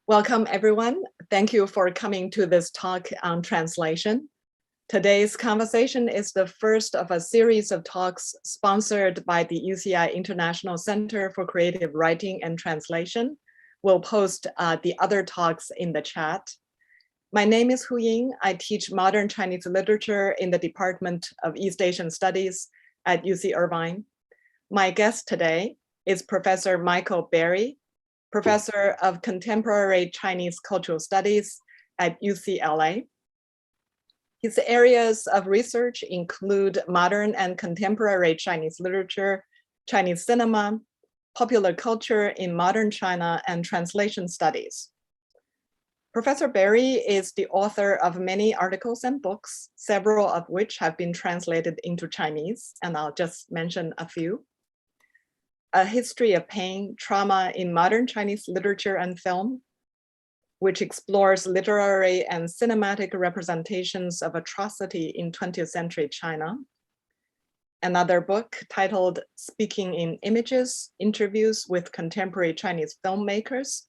Welcome, everyone. Thank you for coming to this talk on translation. Today's conversation is the first of a series of talks sponsored by the UCI International Center for Creative Writing and Translation. We'll post the other talks in the chat. My name is Hu Ying. I teach modern Chinese literature in the Department of East Asian Studies at UC Irvine. My guest today is Professor Michael Berry, Professor of Contemporary Chinese Cultural Studies at UCLA. His areas of research include modern and contemporary Chinese literature, Chinese cinema, popular culture in modern China, and translation studies. Professor Berry is the author of many articles and books, several of which have been translated into Chinese, and I'll just mention a few. A History of Pain, Trauma in Modern Chinese Literature and Film, which explores literary and cinematic representations of atrocity in 20th century China. Another book titled Speaking in Images, Interviews with Contemporary Chinese Filmmakers.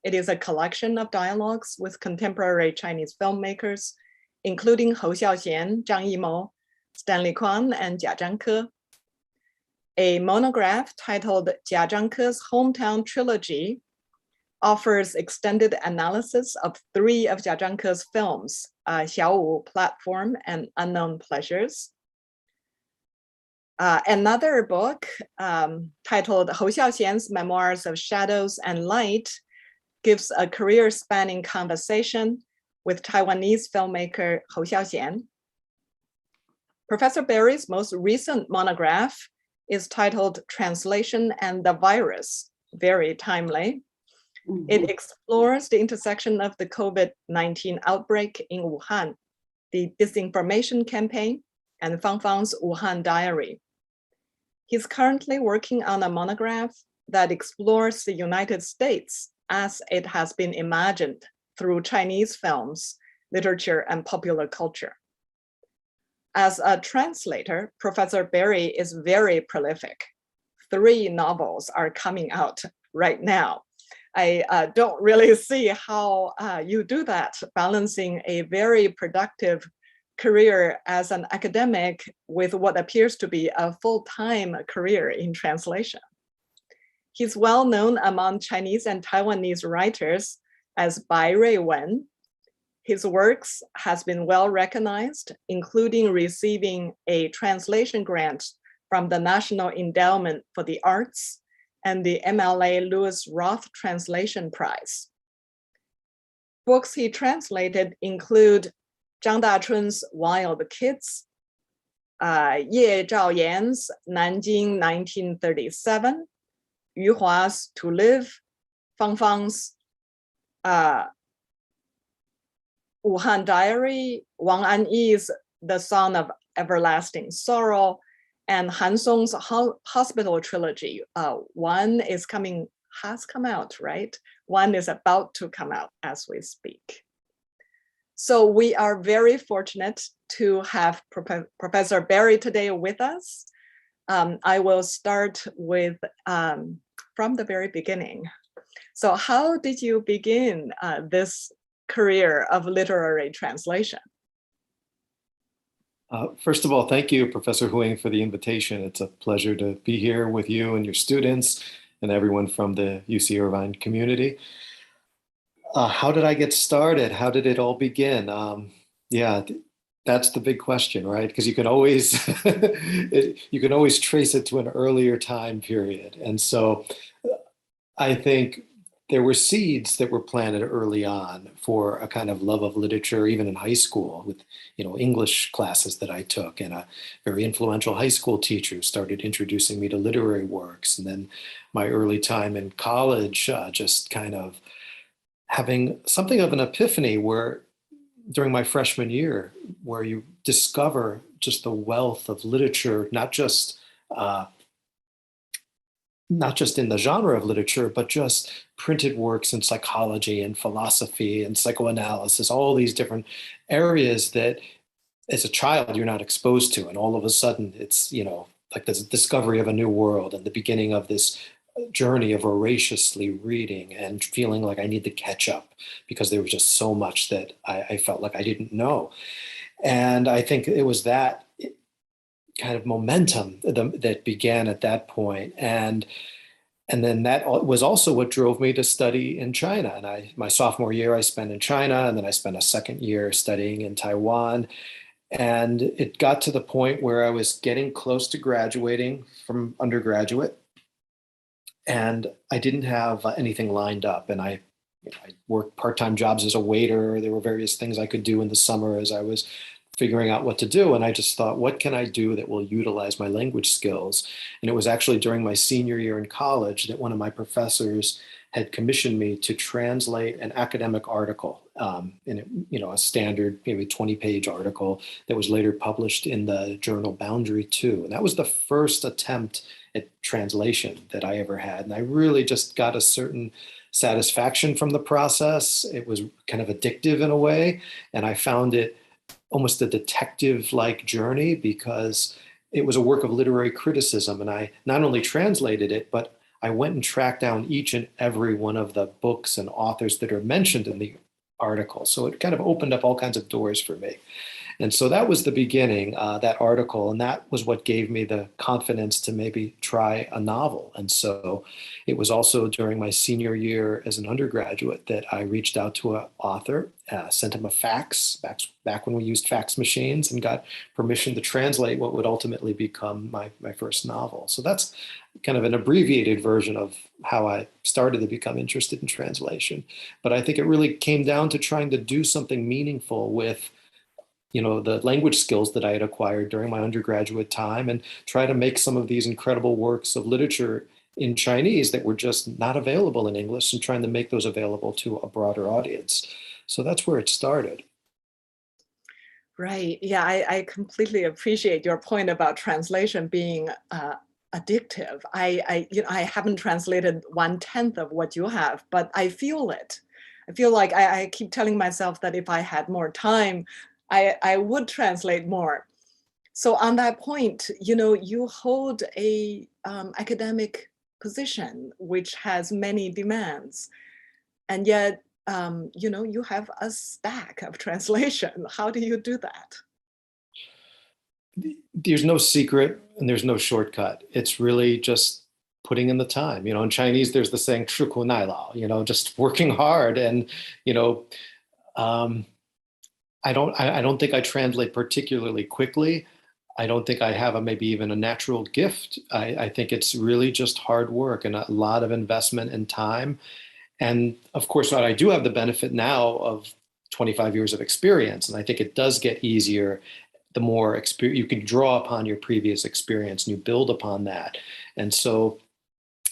It is a collection of dialogues with contemporary Chinese filmmakers, including Hou Xiaoxian, Zhang Yimou, Stanley Kwan, and Jia Zhangke. A monograph titled Jia Zhangke's Hometown Trilogy offers extended analysis of 3 of Jia Zhangke's films, Xiaowu, Platform, and Unknown Pleasures. Another book titled Hou Xiaoxian's Memoirs of Shadows and Light gives a career-spanning conversation with Taiwanese filmmaker Hou Xiaoxian. Professor Berry's most recent monograph is titled Translation and the Virus, very timely. It explores the intersection of the COVID-19 outbreak in Wuhan, the disinformation campaign, and Fang Fang's Wuhan Diary. He's currently working on a monograph that explores the United States as it has been imagined through Chinese films, literature, and popular culture. As a translator, Professor Berry is very prolific. 3 novels are coming out right now. I don't really see how you do that, balancing a very productive career as an academic with what appears to be a full-time career in translation. He's well known among Chinese and Taiwanese writers as Bai Rui Wen. His works has been well recognized, including receiving a translation grant from the National Endowment for the Arts and the MLA Lewis Roth Translation Prize. Books he translated include Zhang Dachun's Wild Kids, Ye Zhaoyan's Nanjing 1937, Yu Hua's To Live, Fang Fang's Wuhan Diary, Wang Anyi's The Song of Everlasting Sorrow, and Han Song's Hospital Trilogy. One has come out, right? One is about to come out as we speak. So we are very fortunate to have Professor Berry today with us. I will start with from the very beginning. So how did you begin this career of literary translation? First of all, thank you, Professor Hu Ying, for the invitation. It's a pleasure to be here with you and your students and everyone from the UC Irvine community. How did I get started? How did it all begin? Yeah, that's the big question, right? Because you can always you can always trace it to an earlier time period. And so I think there were seeds that were planted early on for a kind of love of literature, even in high school with, English classes that I took, and a very influential high school teacher started introducing me to literary works. And then my early time in college, just kind of having something of an epiphany where during my freshman year, where you discover just the wealth of literature, not just in the genre of literature, but just printed works in psychology and philosophy and psychoanalysis, all these different areas that as a child you're not exposed to. And all of a sudden it's, like this discovery of a new world and the beginning of this journey of voraciously reading and feeling like I need to catch up because there was just so much that I felt like I didn't know. And I think it was that kind of momentum that began at that point. And then that was also what drove me to study in China. And my sophomore year, I spent in China, and then I spent a second year studying in Taiwan. And it got to the point where I was getting close to graduating from undergraduate, and I didn't have anything lined up. And I worked part-time jobs as a waiter. There were various things I could do in the summer as I was figuring out what to do. And I just thought, what can I do that will utilize my language skills? And it was actually during my senior year in college that one of my professors had commissioned me to translate an academic article in a standard, maybe 20-page article that was later published in the journal Boundary 2. And that was the first attempt at translation that I ever had. And I really just got a certain satisfaction from the process. It was kind of addictive in a way. And I found it almost a detective-like journey because it was a work of literary criticism. And I not only translated it, but I went and tracked down each and every one of the books and authors that are mentioned in the article. So it kind of opened up all kinds of doors for me. And so that was the beginning, that article, and that was what gave me the confidence to maybe try a novel. And so it was also during my senior year as an undergraduate that I reached out to an author, sent him a fax, back when we used fax machines, and got permission to translate what would ultimately become my first novel. So that's kind of an abbreviated version of how I started to become interested in translation. But I think it really came down to trying to do something meaningful with the language skills that I had acquired during my undergraduate time and try to make some of these incredible works of literature in Chinese that were just not available in English and trying to make those available to a broader audience. So that's where it started. Right. Yeah, I completely appreciate your point about translation being addictive. I haven't translated 1/10 of what you have, but I feel it. I feel like I keep telling myself that if I had more time, I would translate more. So on that point, you hold a academic position which has many demands, and yet, you have a stack of translation. How do you do that? There's no secret and there's no shortcut. It's really just putting in the time. In Chinese, there's the saying, 吃苦耐劳, just working hard. And, um, I don't think I translate particularly quickly. I don't think I have maybe even a natural gift. I think it's really just hard work and a lot of investment and time. And of course, I do have the benefit now of 25 years of experience. And I think it does get easier the more experience you can draw upon your previous experience and you build upon that. And so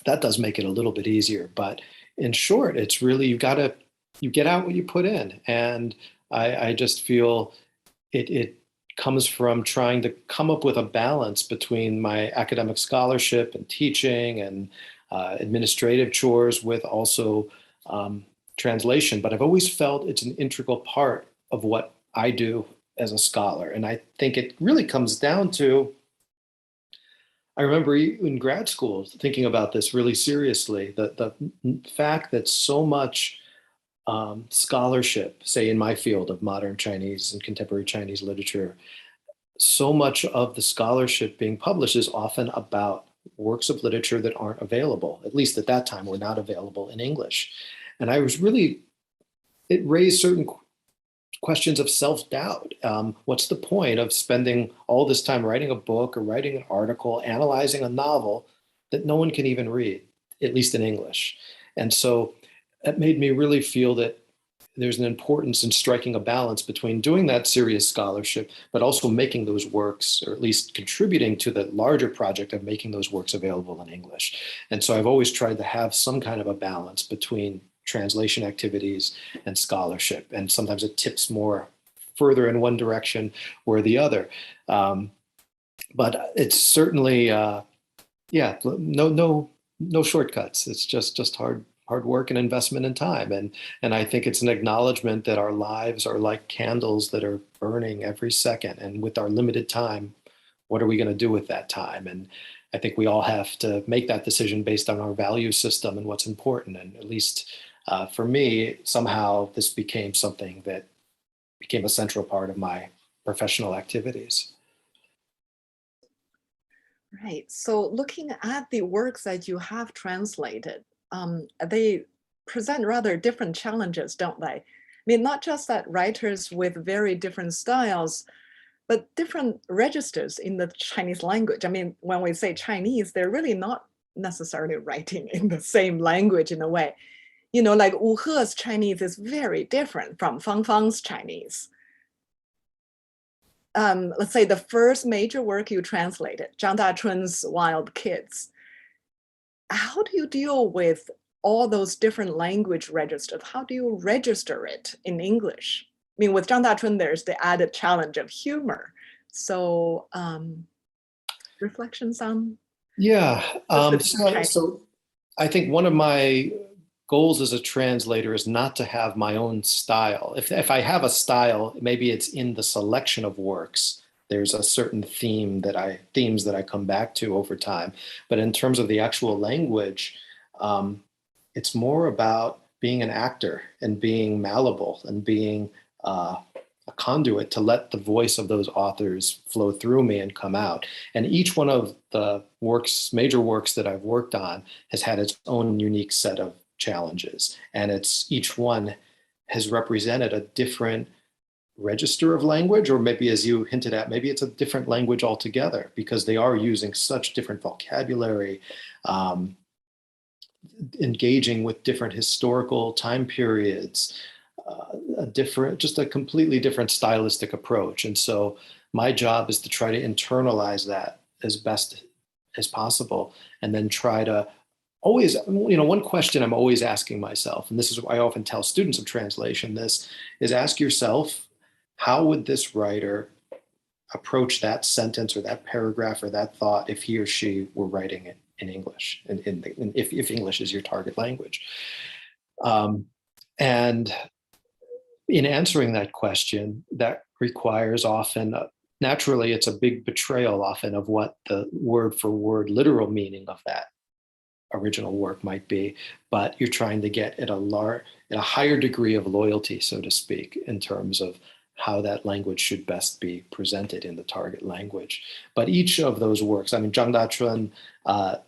that does make it a little bit easier. But in short, it's really, you get out what you put in. And I just feel it comes from trying to come up with a balance between my academic scholarship and teaching and administrative chores with also translation. But I've always felt it's an integral part of what I do as a scholar. And I think it really comes down to, I remember in grad school thinking about this really seriously, the fact that so much scholarship, say in my field of modern Chinese and contemporary Chinese literature, so much of the scholarship being published is often about works of literature that aren't available, at least at that time were not available in English. And it raised certain questions of self-doubt. What's the point of spending all this time writing a book or writing an article, analyzing a novel that no one can even read, at least in English? And so that made me really feel that there's an importance in striking a balance between doing that serious scholarship, but also making those works, or at least contributing to the larger project of making those works available in English. And so I've always tried to have some kind of a balance between translation activities and scholarship. And sometimes it tips more further in one direction or the other. But it's certainly, no shortcuts. It's just hard work and investment and time. And I think it's an acknowledgement that our lives are like candles that are burning every second. And with our limited time, what are we going to do with that time? And I think we all have to make that decision based on our value system and what's important. And at least for me, somehow this became something that became a central part of my professional activities. Right. So looking at the works that you have translated, they present rather different challenges, don't they? I mean, not just that writers with very different styles, but different registers in the Chinese language. I mean, when we say Chinese, they're really not necessarily writing in the same language in a way. You know, like Wu He's Chinese is very different from Fang Fang's Chinese. Let's say the first major work you translated, Zhang Dachun's Wild Kids. How do you deal with all those different language registers? How do you register it in English? I mean, with Zhang Dachun, there's the added challenge of humor. So reflections on? Yeah, so I think one of my goals as a translator is not to have my own style. If I have a style, maybe it's in the selection of works. There's a certain themes that I come back to over time. But in terms of the actual language, it's more about being an actor and being malleable and being a conduit to let the voice of those authors flow through me and come out. And each one of the major works that I've worked on has had its own unique set of challenges, and each one has represented a different register of language, or maybe, as you hinted at, maybe it's a different language altogether, because they are using such different vocabulary, engaging with different historical time periods, just a completely different stylistic approach. And so my job is to try to internalize that as best as possible, and then try to always, one question I'm always asking myself, and this is why I often tell students of translation this, is ask yourself, how would this writer approach that sentence or that paragraph or that thought if he or she were writing it in English, and if English is your target language? And in answering that question, that requires often, naturally, it's a big betrayal often of what the word for word literal meaning of that original work might be, but you're trying to get at a higher degree of loyalty, so to speak, in terms of how that language should best be presented in the target language. But each of those works, I mean, Zhang Dachun,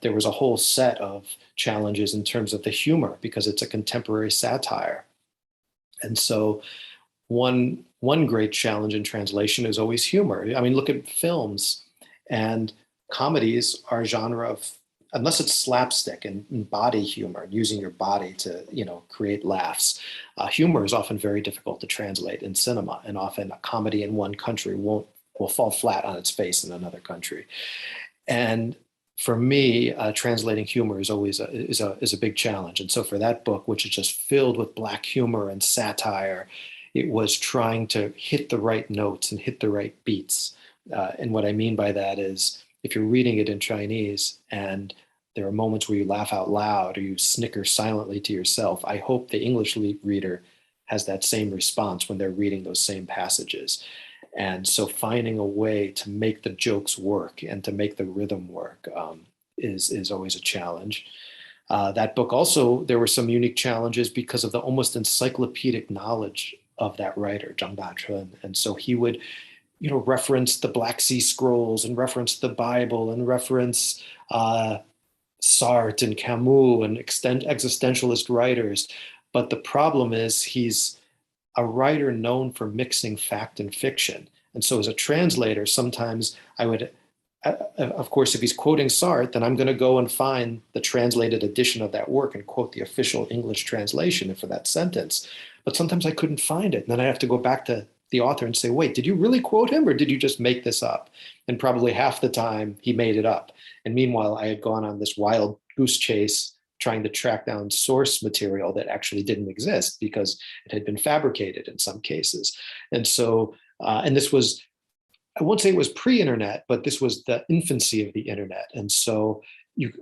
there was a whole set of challenges in terms of the humor, because it's a contemporary satire. And so one great challenge in translation is always humor. I mean, look at films, and comedies are a genre of, unless it's slapstick and body humor, using your body to, create laughs. Humor is often very difficult to translate in cinema, and often a comedy in one country will fall flat on its face in another country. And for me, translating humor is always a big challenge. And so for that book, which is just filled with Black humor and satire, it was trying to hit the right notes and hit the right beats. And what I mean by that is, if you're reading it in Chinese and there are moments where you laugh out loud or you snicker silently to yourself, I hope the English reader has that same response when they're reading those same passages. And so finding a way to make the jokes work and to make the rhythm work is always a challenge. That book also, there were some unique challenges because of the almost encyclopedic knowledge of that writer, Zhang Dachun. And so he would reference the Black Sea Scrolls and reference the Bible and reference Sartre and Camus and existentialist writers. But the problem is, he's a writer known for mixing fact and fiction. And so as a translator, sometimes I would, of course, if he's quoting Sartre, then I'm going to go and find the translated edition of that work and quote the official English translation for that sentence. But sometimes I couldn't find it. And then I have to go back to the author and say, wait, did you really quote him, or did you just make this up? And probably half the time he made it up. And meanwhile, I had gone on this wild goose chase trying to track down source material that actually didn't exist because it had been fabricated in some cases. And so, and this was, I won't say it was pre-internet, but this was the infancy of the internet. And so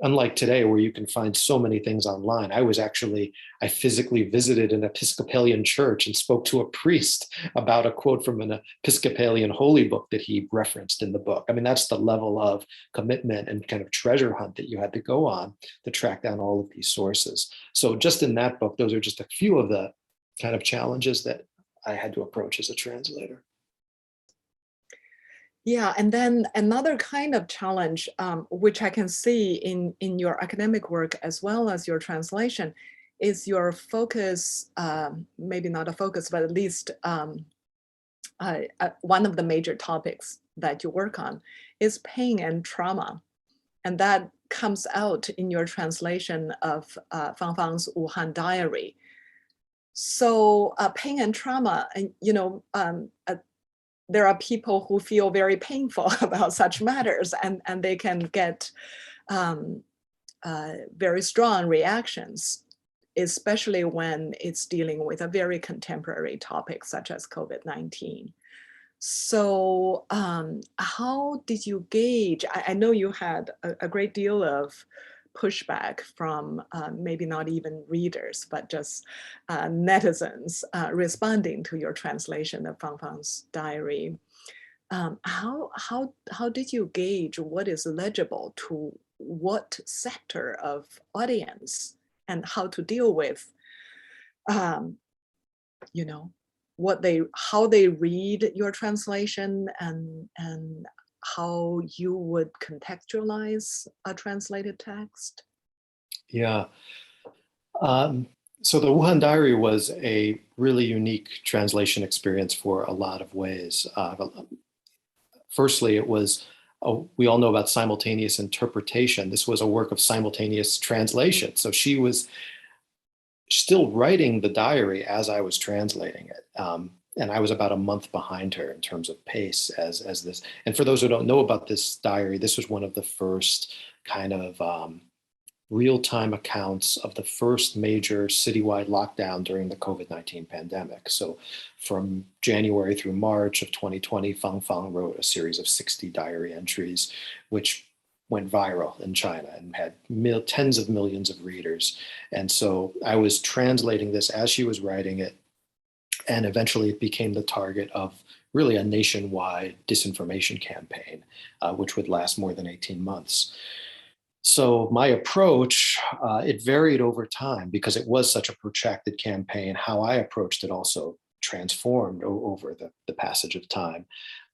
unlike today where you can find so many things online, I physically visited an Episcopalian church and spoke to a priest about a quote from an Episcopalian holy book that he referenced in the book. I mean, that's the level of commitment and kind of treasure hunt that you had to go on to track down all of these sources. So just in that book, those are just a few of the kind of challenges that I had to approach as a translator. Yeah, and then another kind of challenge, which I can see in your academic work as well as your translation, is your focus, maybe not a focus, but at least one of the major topics that you work on is pain and trauma. And that comes out in your translation of Fang Fang's Wuhan Diary. So pain and trauma, and there are people who feel very painful about such matters, and they can get very strong reactions, especially when it's dealing with a very contemporary topic such as COVID-19. So how did you gauge? I know you had a great deal of pushback from maybe not even readers, but just netizens responding to your translation of Fang Fang's diary. How did you gauge what is legible to what sector of audience, and how to deal with, how they read your translation, and how you would contextualize a translated text? Yeah. So the Wuhan Diary was a really unique translation experience for a lot of ways. Firstly, it was, we all know about simultaneous interpretation. This was a work of simultaneous translation. So she was still writing the diary as I was translating it. And I was about a month behind her in terms of pace as this. And for those who don't know about this diary, this was one of the first kind of real-time accounts of the first major citywide lockdown during the COVID-19 pandemic. So from January through March of 2020, Fang Fang wrote a series of 60 diary entries, which went viral in China and had tens of millions of readers. And so I was translating this as she was writing it, and eventually it became the target of really a nationwide disinformation campaign, which would last more than 18 months. So my approach, it varied over time because it was such a protracted campaign. How I approached it also transformed over the passage of time.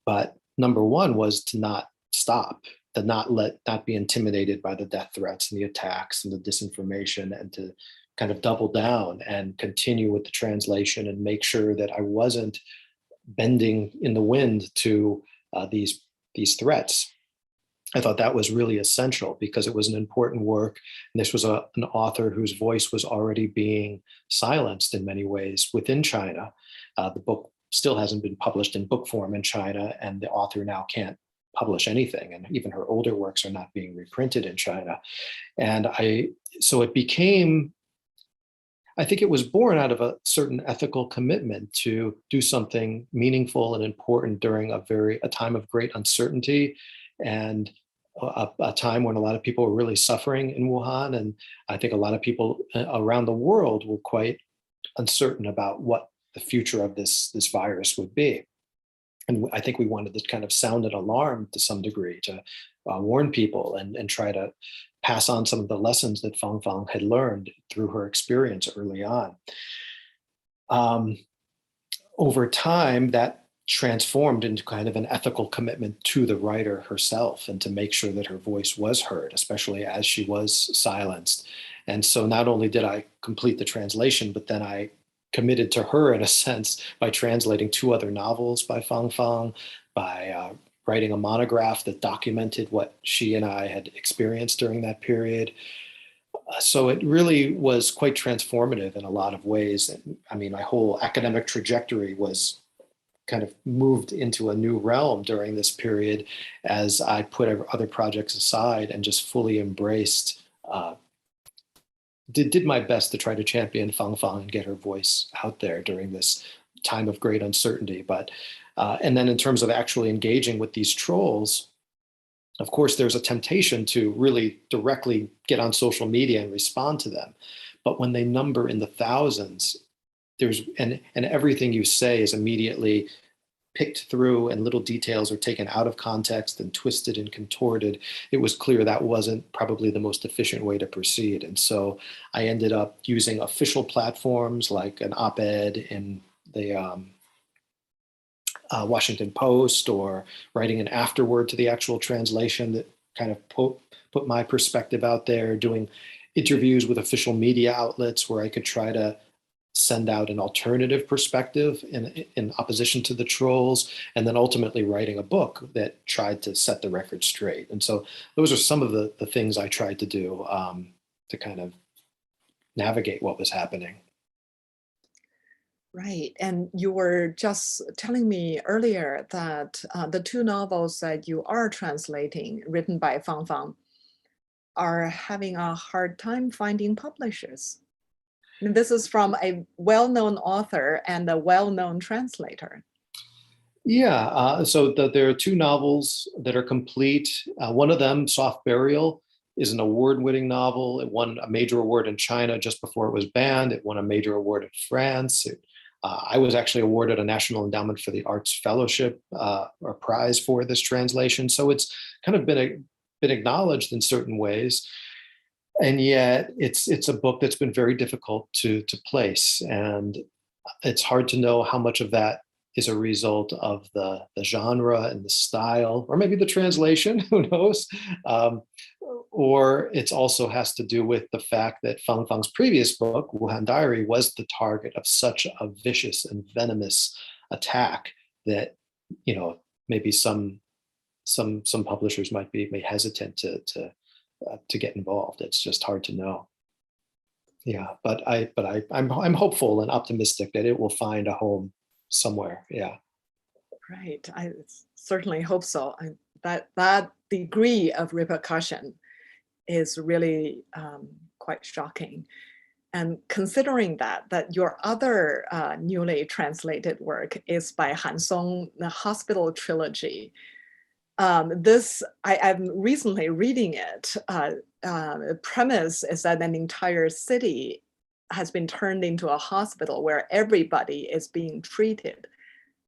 But number one was to not stop, to not be intimidated by the death threats and the attacks and the disinformation, and to kind of double down and continue with the translation and make sure that I wasn't bending in the wind to these threats. I thought that was really essential because it was an important work. And this was an author whose voice was already being silenced in many ways within China. The book still hasn't been published in book form in China, and the author now can't publish anything. And even her older works are not being reprinted in China. And so it became, I think it was born out of a certain ethical commitment to do something meaningful and important during a time of great uncertainty, and a time when a lot of people were really suffering in Wuhan. And I think a lot of people around the world were quite uncertain about what the future of this virus would be. And I think we wanted to kind of sound an alarm to some degree to warn people and try to pass on some of the lessons that Fang Fang had learned through her experience early on. Over time, that transformed into kind of an ethical commitment to the writer herself, and to make sure that her voice was heard, especially as she was silenced. And so not only did I complete the translation, but then I committed to her in a sense by translating 2 other novels by Fang Fang, by writing a monograph that documented what she and I had experienced during that period. So it really was quite transformative in a lot of ways. I mean, my whole academic trajectory was kind of moved into a new realm during this period as I put other projects aside and just fully embraced, did my best to try to champion Fang Fang and get her voice out there during this time of great uncertainty. But, and then in terms of actually engaging with these trolls, Of course, there's a temptation to really directly get on social media and respond to them. But when they number in the thousands, and everything you say is immediately picked through and little details are taken out of context and twisted and contorted, it was clear that wasn't probably the most efficient way to proceed. And so I ended up using official platforms like an op-ed in the Washington Post, or writing an afterword to the actual translation that kind of put my perspective out there, doing interviews with official media outlets where I could try to send out an alternative perspective in opposition to the trolls, and then ultimately writing a book that tried to set the record straight. And so those are some of the things I tried to do to kind of navigate what was happening. Right. And you were just telling me earlier that the two novels that you are translating, written by Fang Fang, are having a hard time finding publishers. And this is from a well-known author and a well-known translator. Yeah, so there are two novels that are complete. One of them, Soft Burial, is an award-winning novel. It won a major award in China just before it was banned. It won a major award in France. I was actually awarded a National Endowment for the Arts Fellowship or prize for this translation. So it's kind of been acknowledged in certain ways. And yet it's a book that's been very difficult to place. And it's hard to know how much of that is a result of the genre and the style, or maybe the translation, who knows? Or it also has to do with the fact that Fang Fang's previous book, Wuhan Diary, was the target of such a vicious and venomous attack that, you know, maybe some publishers might be hesitant to get involved. It's just hard to know. Yeah, but I'm hopeful and optimistic that it will find a home somewhere. Yeah. Right. I certainly hope so. That degree of repercussion is really quite shocking. And considering that your other newly translated work is by Han Song, the Hospital Trilogy. I'm recently reading it. The premise is that an entire city has been turned into a hospital where everybody is being treated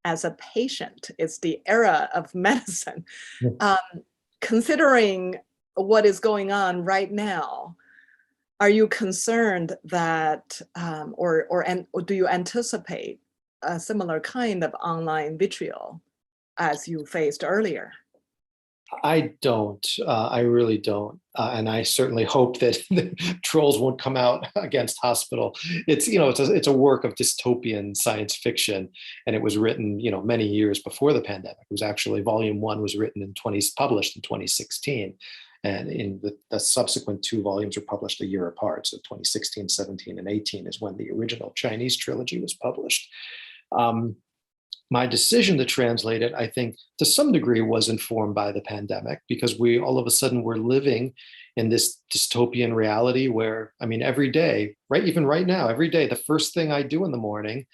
as a patient. It's the era of medicine. Considering what is going on right now, are you concerned that, or do you anticipate a similar kind of online vitriol as you faced earlier? I don't. I really don't. And I certainly hope that the trolls won't come out against Hospital. It's, you know, it's a work of dystopian science fiction, and it was written, you know, many years before the pandemic. It was actually, volume 1 was written published in 2016. And in the subsequent 2 volumes were published a year apart. So 2016, 17, and 18 is when the original Chinese trilogy was published. My decision to translate it, I think, to some degree was informed by the pandemic, because we all of a sudden were living in this dystopian reality where, I mean, every day, even right now, every day, the first thing I do in the morning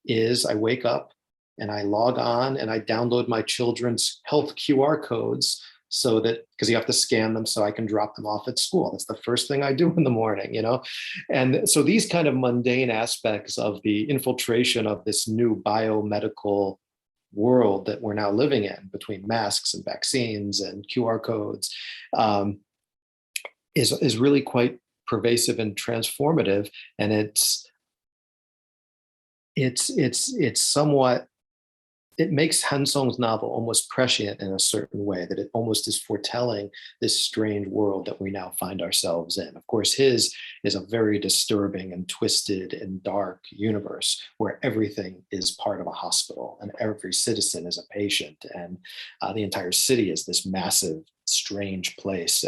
is I wake up and I log on and I download my children's health QR codes, so that, because you have to scan them so I can drop them off at school. That's the first thing I do in the morning, you know? And so these kind of mundane aspects of the infiltration of this new biomedical world that we're now living in, between masks and vaccines and QR codes, is really quite pervasive and transformative. And it's somewhat, it makes Han Song's novel almost prescient in a certain way, that it almost is foretelling this strange world that we now find ourselves in. Of course, his is a very disturbing and twisted and dark universe where everything is part of a hospital and every citizen is a patient, and the entire city is this massive, strange place.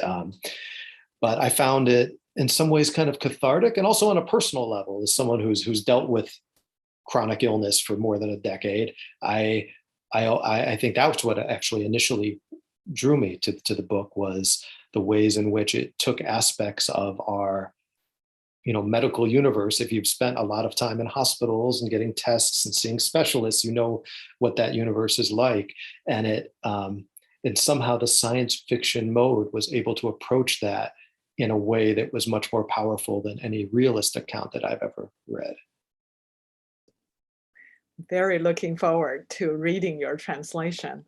But I found it in some ways kind of cathartic, and also on a personal level, as someone who's dealt with chronic illness for more than a decade, I think that's what actually initially drew me to the book, was the ways in which it took aspects of our, you know, medical universe. If you've spent a lot of time in hospitals and getting tests and seeing specialists, you know what that universe is like, and And somehow the science fiction mode was able to approach that in a way that was much more powerful than any realist account that I've ever read. Very looking forward to reading your translation.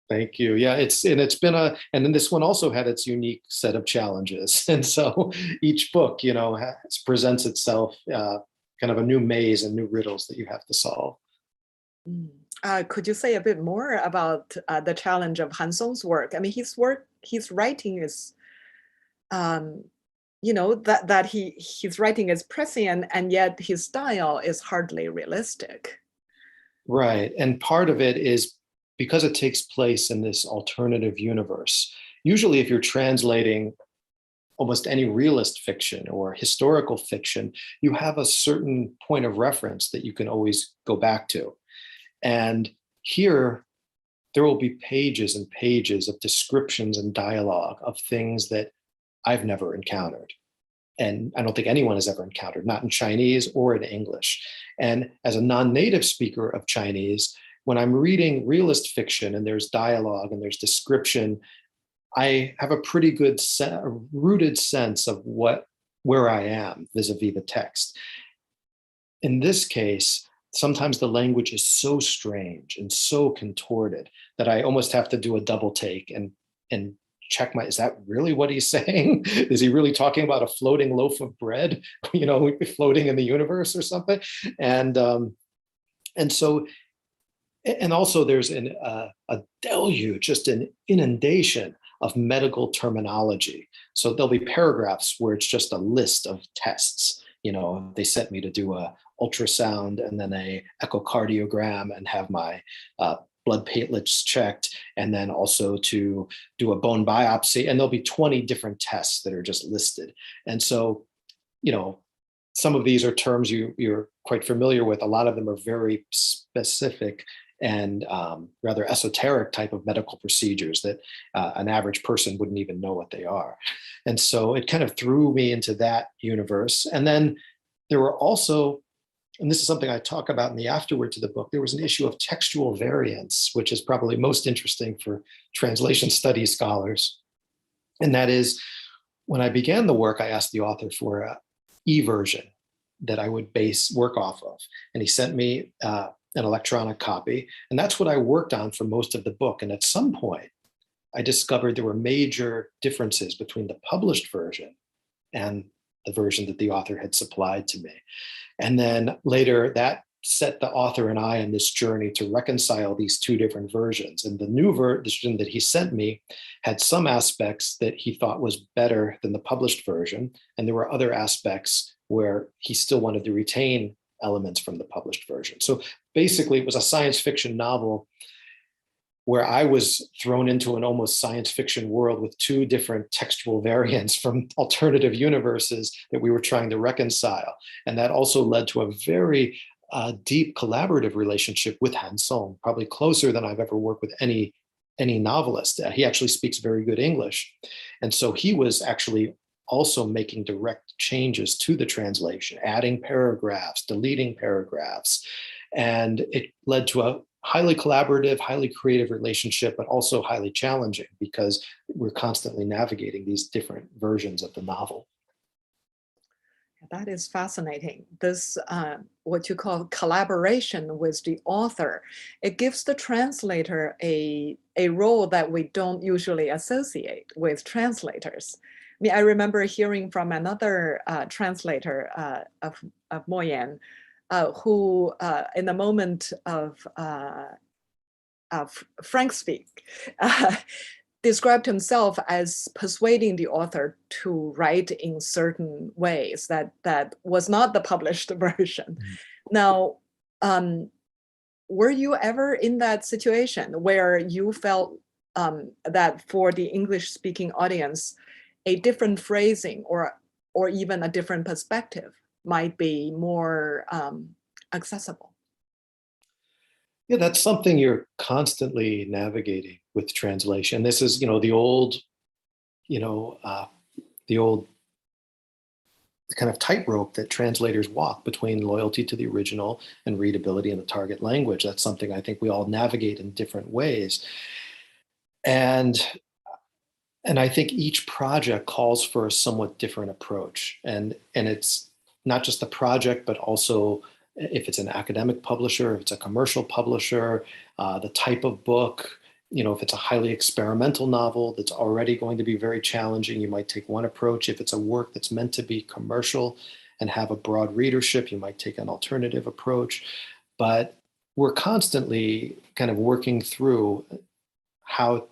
Thank you. Yeah, it's been and then this one also had its unique set of challenges. And so each book, presents itself kind of a new maze and new riddles that you have to solve. Could you say a bit more about the challenge of Han Song's work? I mean, his writing is, his writing is prescient, and yet his style is hardly realistic. Right. And part of it is because it takes place in this alternative universe. Usually, if you're translating almost any realist fiction or historical fiction, you have a certain point of reference that you can always go back to. And here, there will be pages and pages of descriptions and dialogue of things that I've never encountered. And I don't think anyone has ever encountered, not in Chinese or in English. And as a non-native speaker of Chinese, when I'm reading realist fiction and there's dialogue and there's description, I have a pretty good rooted sense of where I am vis-a-vis the text. In this case, sometimes the language is so strange and so contorted that I almost have to do a double take and check is that really what he's saying? Is he really talking about a floating loaf of bread, floating in the universe or something? And also there's a deluge, just an inundation of medical terminology. So there'll be paragraphs where it's just a list of tests. They sent me to do a ultrasound and then a echocardiogram and have my blood platelets checked, and then also to do a bone biopsy. And there'll be 20 different tests that are just listed. And so, some of these are terms you're quite familiar with. A lot of them are very specific and rather esoteric type of medical procedures that an average person wouldn't even know what they are. And so it kind of threw me into that universe. And then there were also, and this is something I talk about in the afterword to the book, there was an issue of textual variance, which is probably most interesting for translation studies scholars. And that is, when I began the work, I asked the author for an e-version that I would work off of. And he sent me an electronic copy. And that's what I worked on for most of the book. And at some point, I discovered there were major differences between the published version and the version that the author had supplied to me. And then later, that set the author and I on this journey to reconcile these two different versions. And the new version that he sent me had some aspects that he thought was better than the published version. And there were other aspects where he still wanted to retain elements from the published version. So basically, it was a science fiction novel where I was thrown into an almost science fiction world with two different textual variants from alternative universes that we were trying to reconcile. And that also led to a very deep collaborative relationship with Han Song, probably closer than I've ever worked with any novelist. He actually speaks very good English. And so he was actually also making direct changes to the translation, adding paragraphs, deleting paragraphs. And it led to a highly collaborative, highly creative relationship, but also highly challenging because we're constantly navigating these different versions of the novel. That is fascinating. This, what you call collaboration with the author, it gives the translator a role that we don't usually associate with translators. I mean, I remember hearing from another translator of Mo Yan, who in the moment of frank speak, described himself as persuading the author to write in certain ways that was not the published version. Now, were you ever in that situation where you felt that for the English-speaking audience, a different phrasing or even a different perspective might be more accessible? Yeah, that's something you're constantly navigating with translation. This is, the old kind of tightrope that translators walk between loyalty to the original and readability in the target language. That's something I think we all navigate in different ways. And I think each project calls for a somewhat different approach. And it's not just the project, but also if it's an academic publisher, if it's a commercial publisher, the type of book, if it's a highly experimental novel that's already going to be very challenging, you might take one approach. If it's a work that's meant to be commercial and have a broad readership, you might take an alternative approach. But we're constantly kind of working through how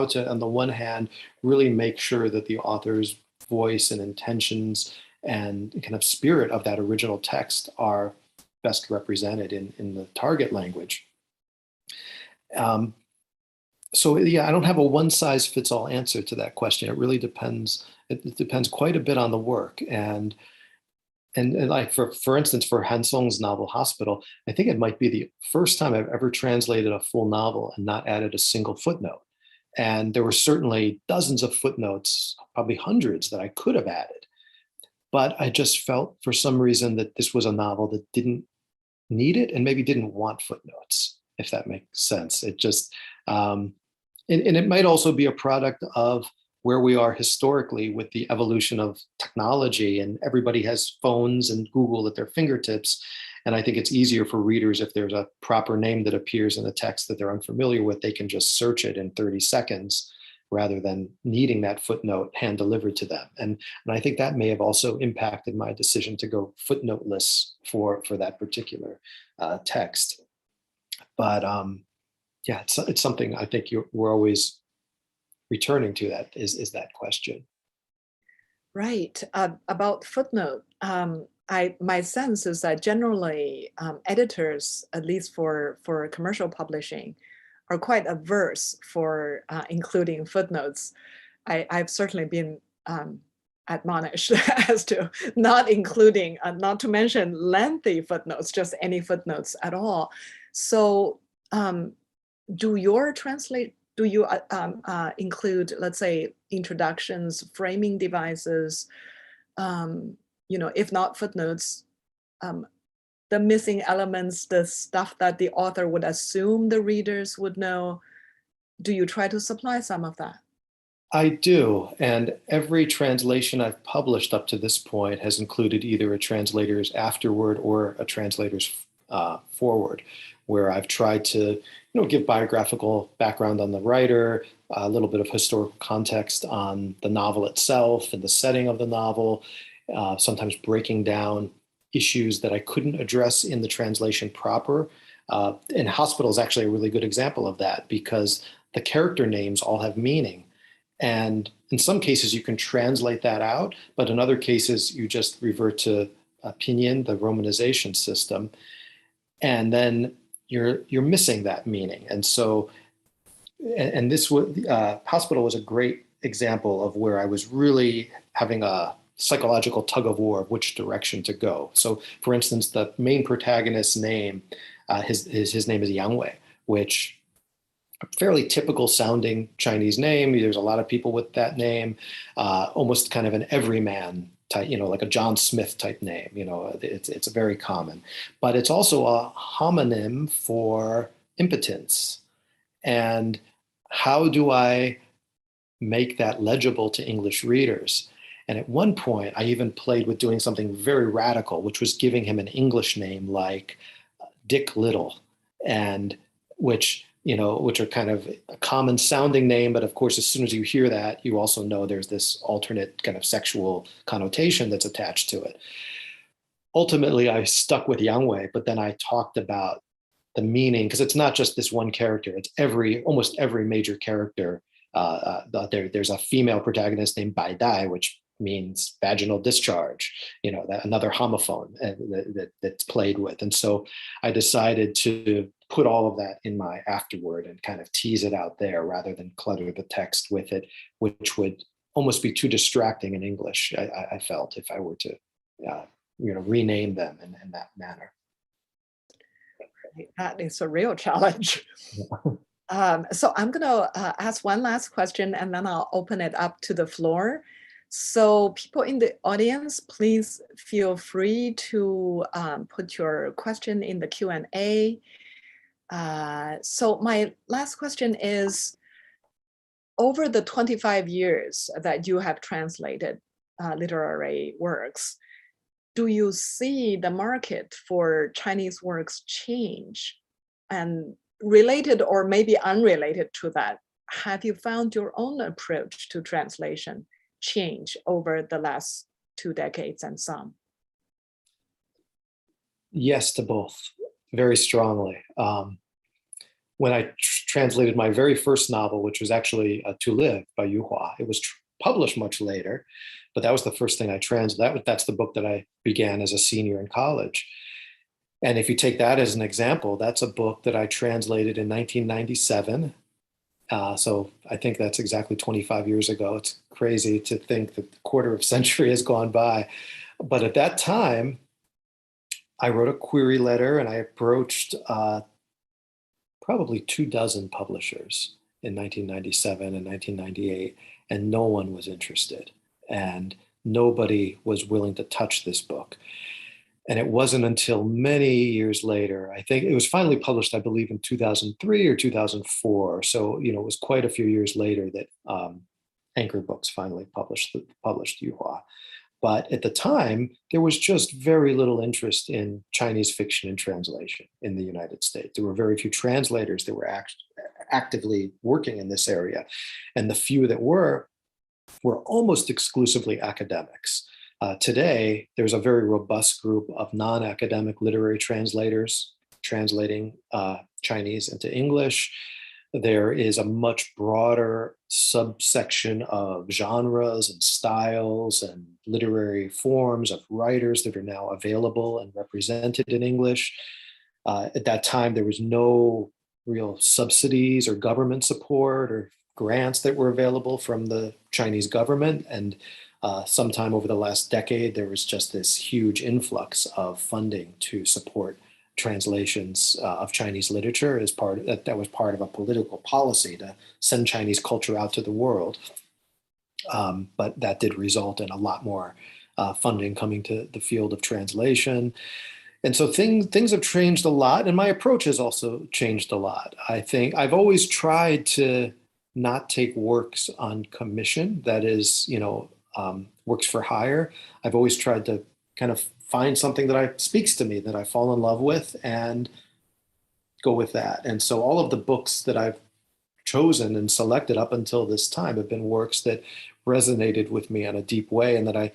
to, on the one hand, really make sure that the author's voice and intentions and kind of spirit of that original text are best represented in the target language. So yeah, I don't have a one-size-fits-all answer to that question. It really depends. It depends quite a bit on the work. And like for instance, for Han Song's novel Hospital, I think it might be the first time I've ever translated a full novel and not added a single footnote. And there were certainly dozens of footnotes, probably hundreds, that I could have added. But I just felt for some reason that this was a novel that didn't need it and maybe didn't want footnotes, if that makes sense. It just, and it might also be a product of where we are historically with the evolution of technology, and everybody has phones and Google at their fingertips. And I think it's easier for readers if there's a proper name that appears in a text that they're unfamiliar with, they can just search it in 30 seconds rather than needing that footnote hand delivered to them. And I think that may have also impacted my decision to go footnoteless for that particular text. But yeah, it's something I think we're always returning to, that is that question. Right. About footnote, my sense is that generally editors, at least for commercial publishing, are quite averse for including footnotes. I've certainly been admonished as to not including, not to mention lengthy footnotes, just any footnotes at all. So do you include, let's say, introductions, framing devices, if not footnotes, the missing elements, the stuff that the author would assume the readers would know? Do you try to supply some of that? I do, and every translation I've published up to this point has included either a translator's afterword or a translator's forward, where I've tried to give biographical background on the writer, a little bit of historical context on the novel itself and the setting of the novel, sometimes breaking down issues that I couldn't address in the translation proper. And Hospital is actually a really good example of that, because the character names all have meaning. And in some cases, you can translate that out, but in other cases, you just revert to pinyin, the romanization system, and then you're missing that meaning. And so, and this Hospital was a great example of where I was really having a psychological tug of war of which direction to go. So, for instance, the main protagonist's name, his name is Yang Wei, which fairly typical sounding Chinese name. There's a lot of people with that name, almost kind of an everyman type, like a John Smith type name. It's very common, but it's also a homonym for impotence. And how do I make that legible to English readers? And at one point, I even played with doing something very radical, which was giving him an English name like Dick Little, and which are kind of a common sounding name. But of course, as soon as you hear that, you also know there's this alternate kind of sexual connotation that's attached to it. Ultimately, I stuck with Yang Wei, but then I talked about the meaning, because it's not just this one character. It's almost every major character. There's a female protagonist named Bai Dai, which means vaginal discharge, another homophone that's played with. And so I decided to put all of that in my afterword and kind of tease it out there rather than clutter the text with it, which would almost be too distracting in English, I felt, if I were to rename them in that manner. That is a real challenge. So I'm going to ask one last question, and then I'll open it up to the floor. So people in the audience, please feel free to put your question in the Q&A. So my last question is, over the 25 years that you have translated literary works, do you see the market for Chinese works change? And related or maybe unrelated to that, have you found your own approach to translation change over the last 2 decades and some? Yes to both, very strongly. When I translated my very first novel, which was actually To Live by Yu Hua, it was published much later, but that was the first thing I translated. That's the book that I began as a senior in college. And if you take that as an example, that's a book that I translated in 1997. So I think that's exactly 25 years ago. It's crazy to think that a quarter of a century has gone by. But at that time, I wrote a query letter and I approached probably 24 publishers in 1997 and 1998, and no one was interested. And nobody was willing to touch this book. And it wasn't until many years later, I think it was finally published, I believe, in 2003 or 2004. So, it was quite a few years later that Anchor Books finally published Yu Hua. But at the time, there was just very little interest in Chinese fiction and translation in the United States. There were very few translators that were actively working in this area. And the few that were almost exclusively academics. Today, there's a very robust group of non-academic literary translators translating Chinese into English. There is a much broader subsection of genres and styles and literary forms of writers that are now available and represented in English. At that time, there was no real subsidies or government support or grants that were available from the Chinese government. And sometime over the last decade, there was just this huge influx of funding to support translations of Chinese literature as that was part of a political policy to send Chinese culture out to the world. But that did result in a lot more funding coming to the field of translation. And so things have changed a lot, and my approach has also changed a lot. I think I've always tried to not take works on commission, that is, works for hire. I've always tried to kind of find something that speaks to me, that I fall in love with, and go with that. And so all of the books that I've chosen and selected up until this time have been works that resonated with me in a deep way, and that I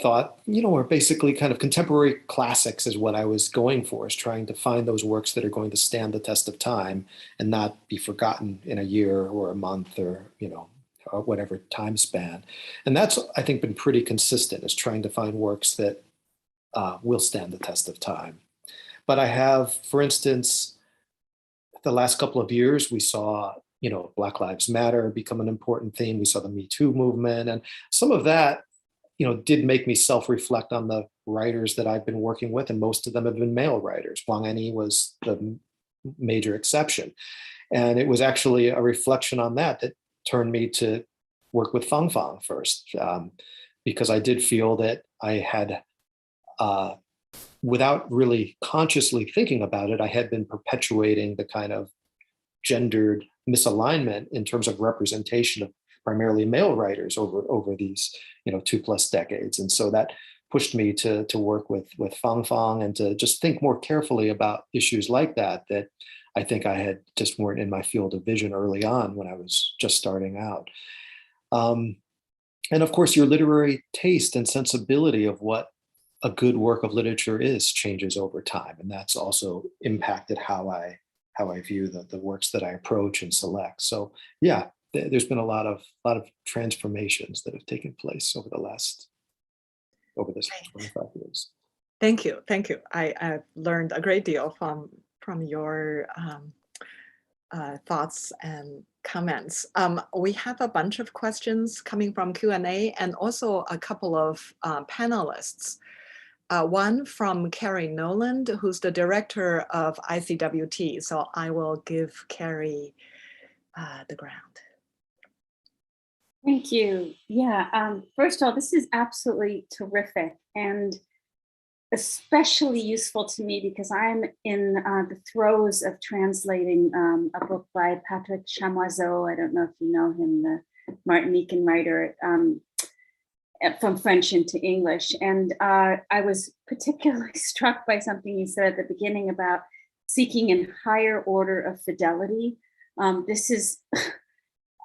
thought, are basically kind of contemporary classics is what I was going for, is trying to find those works that are going to stand the test of time and not be forgotten in a year or a month or, or whatever time span. And that's, I think, been pretty consistent, is trying to find works that will stand the test of time. But I have, for instance, the last couple of years, we saw, Black Lives Matter become an important theme. We saw the Me Too movement, and some of that, did make me self-reflect on the writers that I've been working with, and most of them have been male writers. Wang Diary was the major exception. And it was actually a reflection on that turned me to work with Fang Fang first, because I did feel that I had, without really consciously thinking about it, I had been perpetuating the kind of gendered misalignment in terms of representation of primarily male writers over these 2+ decades. And so that pushed me to work with Fang Fang and to just think more carefully about issues like that I think I had just weren't in my field of vision early on when I was just starting out. And of course, your literary taste and sensibility of what a good work of literature is changes over time. And that's also impacted how I view the works that I approach and select. So yeah, there's been a lot of transformations that have taken place over this 25 years. Thank you. I've learned a great deal from your thoughts and comments. We have a bunch of questions coming from Q&A and also a couple of panelists. One from Carrie Noland, who's the director of ICWT. So I will give Carrie the ground. Thank you. Yeah, first of all, this is absolutely terrific. And especially useful to me because I'm in the throes of translating a book by Patrick Chamoiseau. I don't know if you know him, the Martinican writer, from French into English. And I was particularly struck by something you said at the beginning about seeking a higher order of fidelity. This is,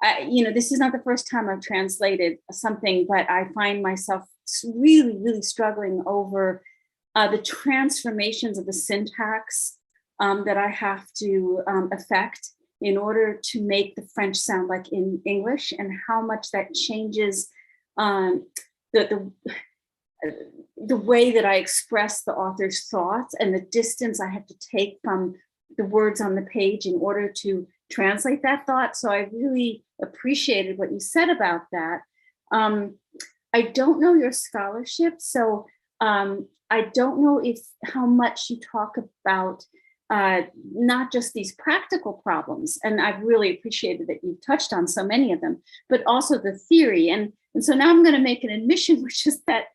this is not the first time I've translated something, but I find myself really, really struggling over the transformations of the syntax that I have to affect in order to make the French sound like in English, and how much that changes the way that I express the author's thoughts and the distance I have to take from the words on the page in order to translate that thought. So I really appreciated what you said about that. I don't know your scholarship, so I don't know how much you talk about not just these practical problems, and I've really appreciated that you've touched on so many of them, but also the theory. And so now I'm going to make an admission, which is that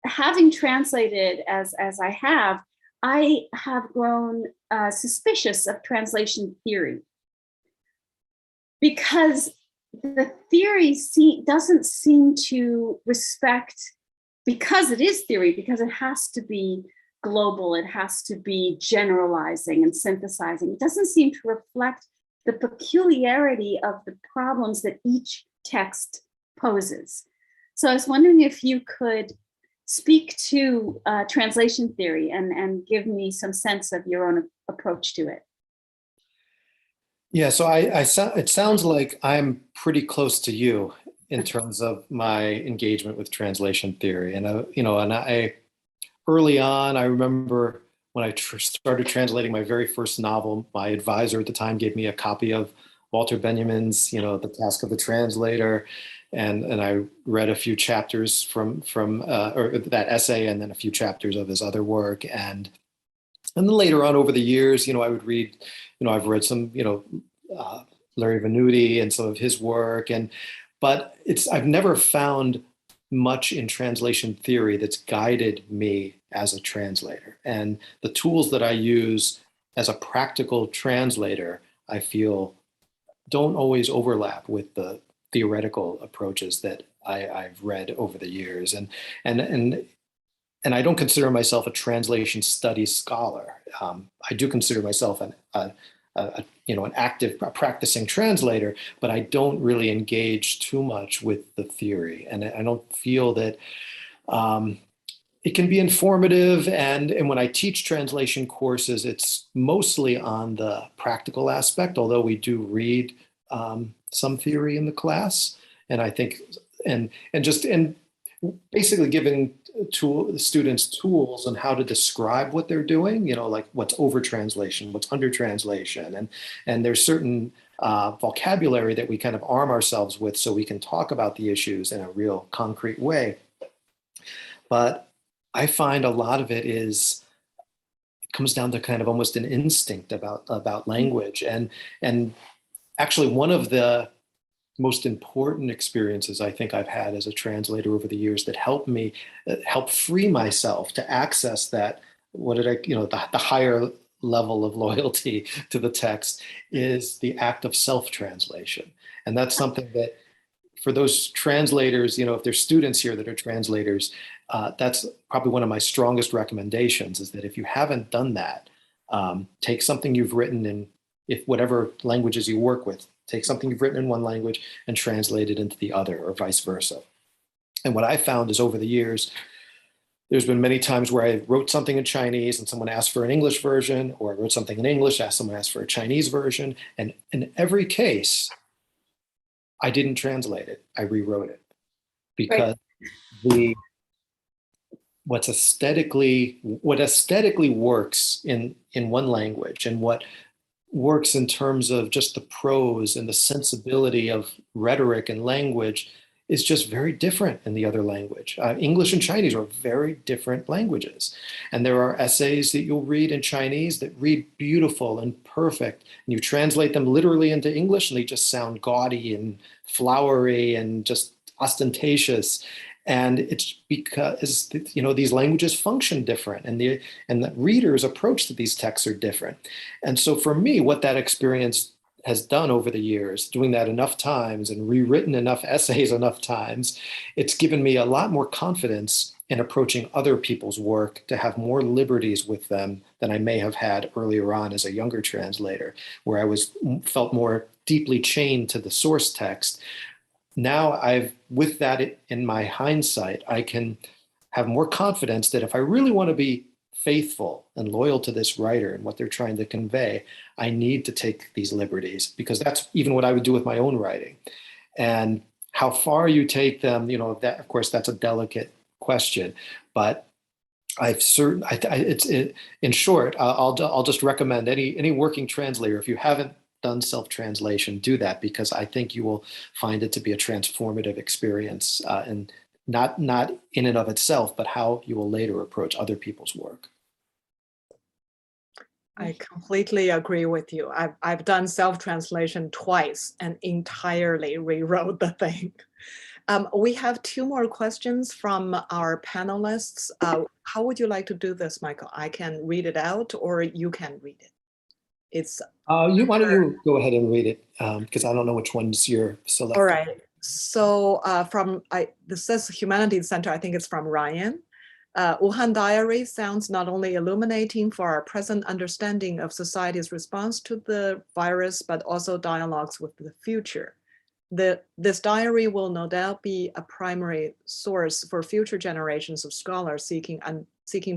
having translated as I have grown suspicious of translation theory, because the theory doesn't seem to respect, because it is theory, because it has to be global, it has to be generalizing and synthesizing. It doesn't seem to reflect the peculiarity of the problems that each text poses. So I was wondering if you could speak to translation theory and give me some sense of your own approach to it. Yeah, so it sounds like I'm pretty close to you in terms of my engagement with translation theory. And I early on, I remember when I started translating my very first novel, my advisor at the time gave me a copy of Walter Benjamin's, The Task of the Translator, and I read a few chapters from that essay, and then a few chapters of his other work, and then later on over the years, I would read, I've read some, Larry Venuti and some of his work, but I've never found much in translation theory that's guided me as a translator. And the tools that I use as a practical translator, I feel don't always overlap with the theoretical approaches that I've read over the years. And I don't consider myself a translation studies scholar. I do consider myself an active practicing translator, but I don't really engage too much with the theory. And I don't feel that it can be informative. And when I teach translation courses, it's mostly on the practical aspect, although we do read some theory in the class. And I think, and basically giving students tools on how to describe what they're doing, like what's over translation, what's under translation. And there's certain vocabulary that we kind of arm ourselves with so we can talk about the issues in a real concrete way. But I find a lot of it comes down to kind of almost an instinct about language. And actually one of the most important experiences I think I've had as a translator over the years that help free myself to access that, the higher level of loyalty to the text, is the act of self-translation. And that's something that for those translators, if there's students here that are translators, that's probably one of my strongest recommendations, is that if you haven't done that, take something you've written in, if whatever languages you work with, take something you've written in one language and translate it into the other, or vice versa. And what I found is over the years, there's been many times where I wrote something in Chinese and someone asked for an English version, or I wrote something in English, someone asked for a Chinese version. And in every case, I didn't translate it, I rewrote it. Because what aesthetically works in one language, and what works in terms of just the prose and the sensibility of rhetoric and language, is just very different in the other language. English and Chinese are very different languages. And there are essays that you'll read in Chinese that read beautiful and perfect, and you translate them literally into English and they just sound gaudy and flowery and just ostentatious. And it's because, you know, these languages function different, and the reader's approach to these texts are different. And so for me, what that experience has done over the years, doing that enough times and rewritten enough essays enough times, it's given me a lot more confidence in approaching other people's work, to have more liberties with them than I may have had earlier on as a younger translator, where I felt more deeply chained to the source text. Now with that in my hindsight, I can have more confidence that if I really want to be faithful and loyal to this writer and what they're trying to convey, I need to take these liberties, because that's even what I would do with my own writing. And how far you take them, you know, that, of course, that's a delicate question, but in short, I'll just recommend any working translator, if you haven't done self-translation, do that, because I think you will find it to be a transformative experience, and not in and of itself, but how you will later approach other people's work. I completely agree with you. I've done self-translation twice and entirely rewrote the thing. We have 2 more questions from our panelists. How would you like to do this, Michael? I can read it out, or you can read it. It's why don't you go ahead and read it, because I don't know which ones you're selecting. all right. So this says Humanities Center. I think it's from Ryan. Wuhan Diary sounds not only illuminating for our present understanding of society's response to the virus, but also dialogues with the future. This diary will no doubt be a primary source for future generations of scholars seeking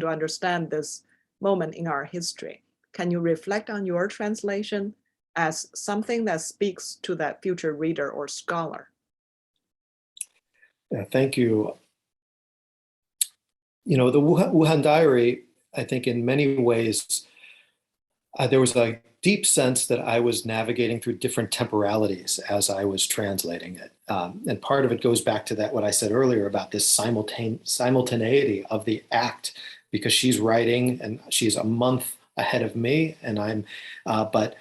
to understand this moment in our history. Can you reflect on your translation as something that speaks to that future reader or scholar? Yeah, thank you. You know, the Wuhan Diary, I think in many ways, there was a deep sense that I was navigating through different temporalities as I was translating it. And part of it goes back to that, what I said earlier about this simultaneity of the act, because she's writing and she's a month ahead of me, and I'm, but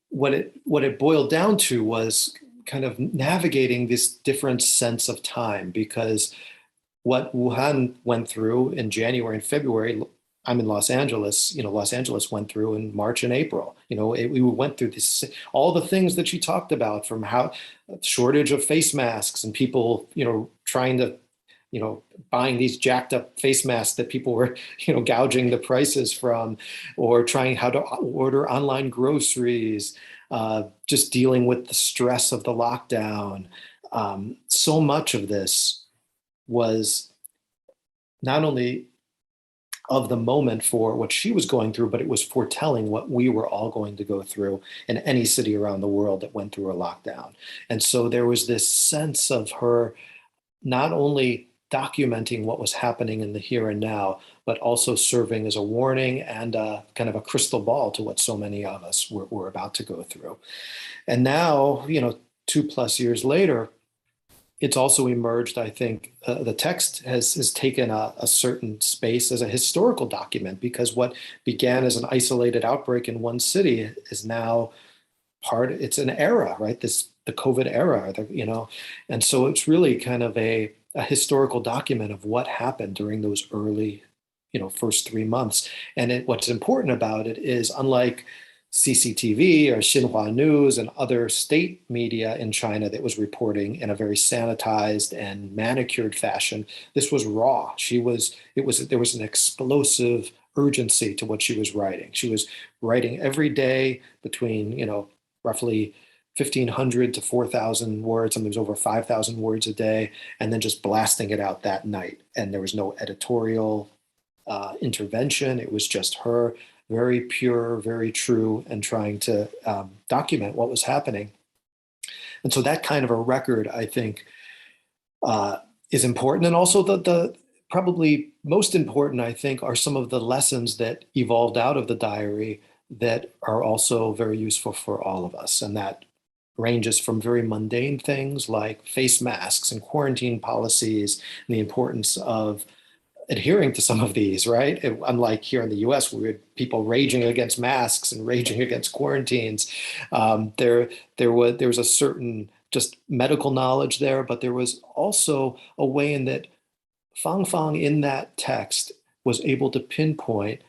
what it boiled down to was kind of navigating this different sense of time, because what Wuhan went through in January and February, I'm in Los Angeles, you know, Los Angeles went through in March and April. You know, we went through this, all the things that she talked about, from how shortage of face masks and people, you know, trying to, you know, buying these jacked up face masks that people were, you know, gouging the prices from, or trying how to order online groceries, just dealing with the stress of the lockdown. So much of this was not only of the moment for what she was going through, but it was foretelling what we were all going to go through in any city around the world that went through a lockdown. And so there was this sense of her not only documenting what was happening in the here and now, but also serving as a warning and kind of a crystal ball to what so many of us were about to go through. And now, you know, 2+ years later, it's also emerged, I think, the text has taken a certain space as a historical document, because what began as an isolated outbreak in one city is now it's an era, right? The COVID era, you know, and so it's really kind of a historical document of what happened during those early, you know, first 3 months. And what's important about it is, unlike CCTV or Xinhua News and other state media in China that was reporting in a very sanitized and manicured fashion, this was raw. There was an explosive urgency to what she was writing. She was writing every day between, you know, roughly 1,500 to 4,000 words, sometimes over 5,000 words a day, and then just blasting it out that night. And there was no editorial intervention. It was just her, very pure, very true, and trying to document what was happening. And so that kind of a record, I think, is important. And also the probably most important, I think, are some of the lessons that evolved out of the diary that are also very useful for all of us. And that ranges from very mundane things like face masks and quarantine policies, and the importance of adhering to some of these, right? Unlike here in the US, where we had people raging against masks and raging against quarantines, there was a certain just medical knowledge there, but there was also a way in that Fang Fang in that text was able to pinpoint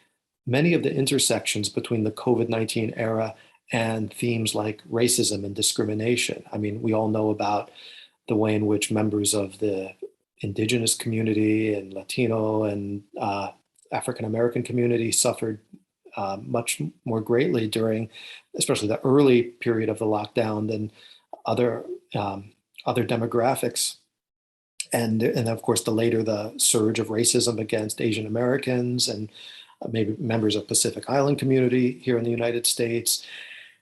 many of the intersections between the COVID-19 era and themes like racism and discrimination. I mean, we all know about the way in which members of the indigenous community and Latino and African American community suffered much more greatly during, especially the early period of the lockdown than other demographics. And of course, the surge of racism against Asian Americans and maybe members of Pacific Island community here in the United States,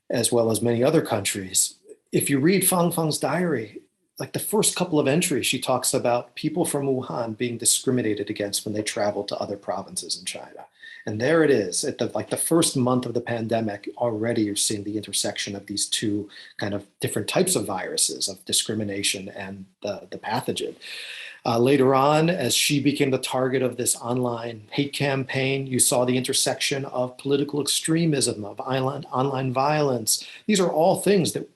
as well as many other countries. If you read Fang Fang's diary, like the first couple of entries, she talks about people from Wuhan being discriminated against when they travel to other provinces in China. And there it is, at the first month of the pandemic, already you're seeing the intersection of these two kind of different types of viruses, of discrimination and the pathogen. Later on, as she became the target of this online hate campaign, you saw the intersection of political extremism, of online violence. These are all things that,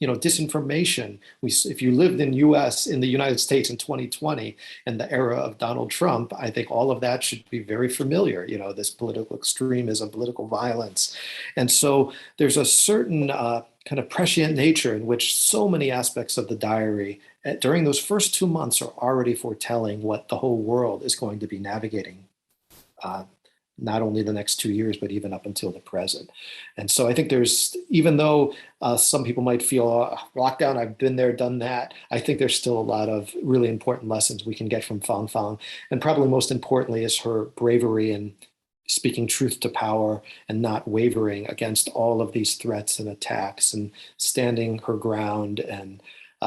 disinformation. If you lived in the United States in 2020 and the era of Donald Trump, I think all of that should be very familiar, this political extremism, political violence. And so there's a certain kind of prescient nature in which so many aspects of the diary during those first 2 months are already foretelling what the whole world is going to be navigating, not only the next 2 years, but even up until the present. And so I think even though some people might feel lockdown, I've been there, done that, I think there's still a lot of really important lessons we can get from Fang Fang. And probably most importantly is her bravery in speaking truth to power and not wavering against all of these threats and attacks and standing her ground. And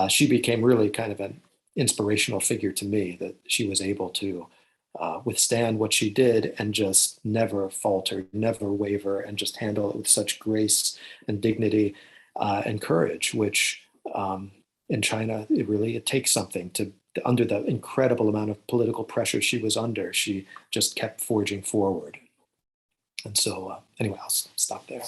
she became really kind of an inspirational figure to me, that she was able to withstand what she did and just never falter, never waver, and just handle it with such grace and dignity and courage, which in China, it takes something to, under the incredible amount of political pressure she was under, she just kept forging forward. And so anyway, I'll stop there.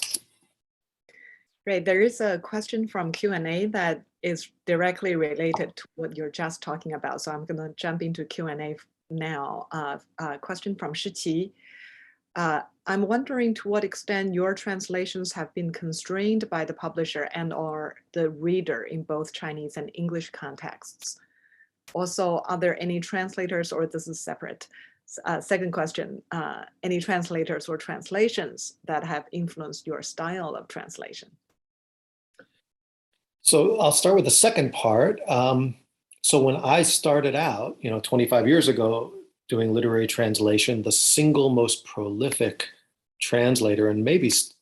Great. There is a question from Q&A that is directly related to what you're just talking about. So I'm going to jump into Q&A now. A question from Shiqi. I'm wondering to what extent your translations have been constrained by the publisher and/or the reader in both Chinese and English contexts. Also, are there any translators, or this is separate? Second question, any translators or translations that have influenced your style of translation? So I'll start with the second part. So when I started out, 25 years ago, doing literary translation, the single most prolific translator, and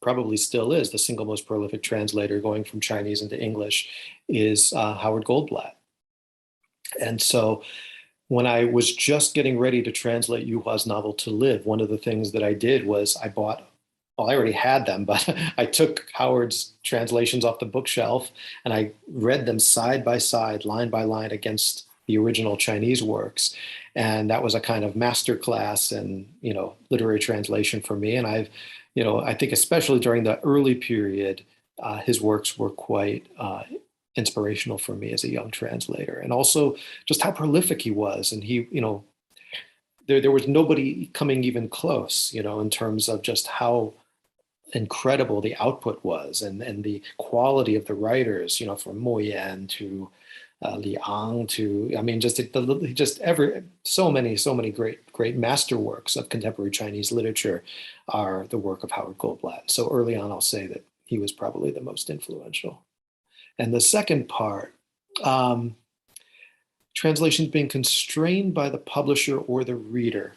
probably still is the single most prolific translator going from Chinese into English, is Howard Goldblatt. And so when I was just getting ready to translate Yuhua's novel To Live, one of the things that I did was I already had them, but I took Howard's translations off the bookshelf and I read them side by side, line by line, against the original Chinese works. And that was a kind of masterclass in, literary translation for me. And I think especially during the early period, his works were quite inspirational for me as a young translator. And also just how prolific he was. And he, there was nobody coming even close, in terms of just how incredible the output was and the quality of the writers, from Mo Yan to Li Ang to, so many great masterworks of contemporary Chinese literature are the work of Howard Goldblatt. So early on, I'll say that he was probably the most influential. And the second part, translations being constrained by the publisher or the reader.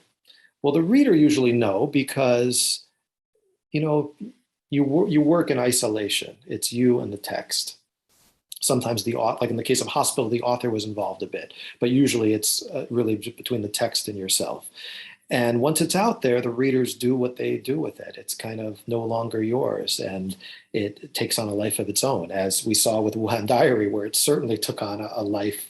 Well, the reader usually no, because you work in isolation. It's you and the text. Sometimes like in the case of Hospital, the author was involved a bit, but usually it's really between the text and yourself. And once it's out there, the readers do what they do with it. It's kind of no longer yours, and it takes on a life of its own, as we saw with Wuhan Diary, where it certainly took on a life,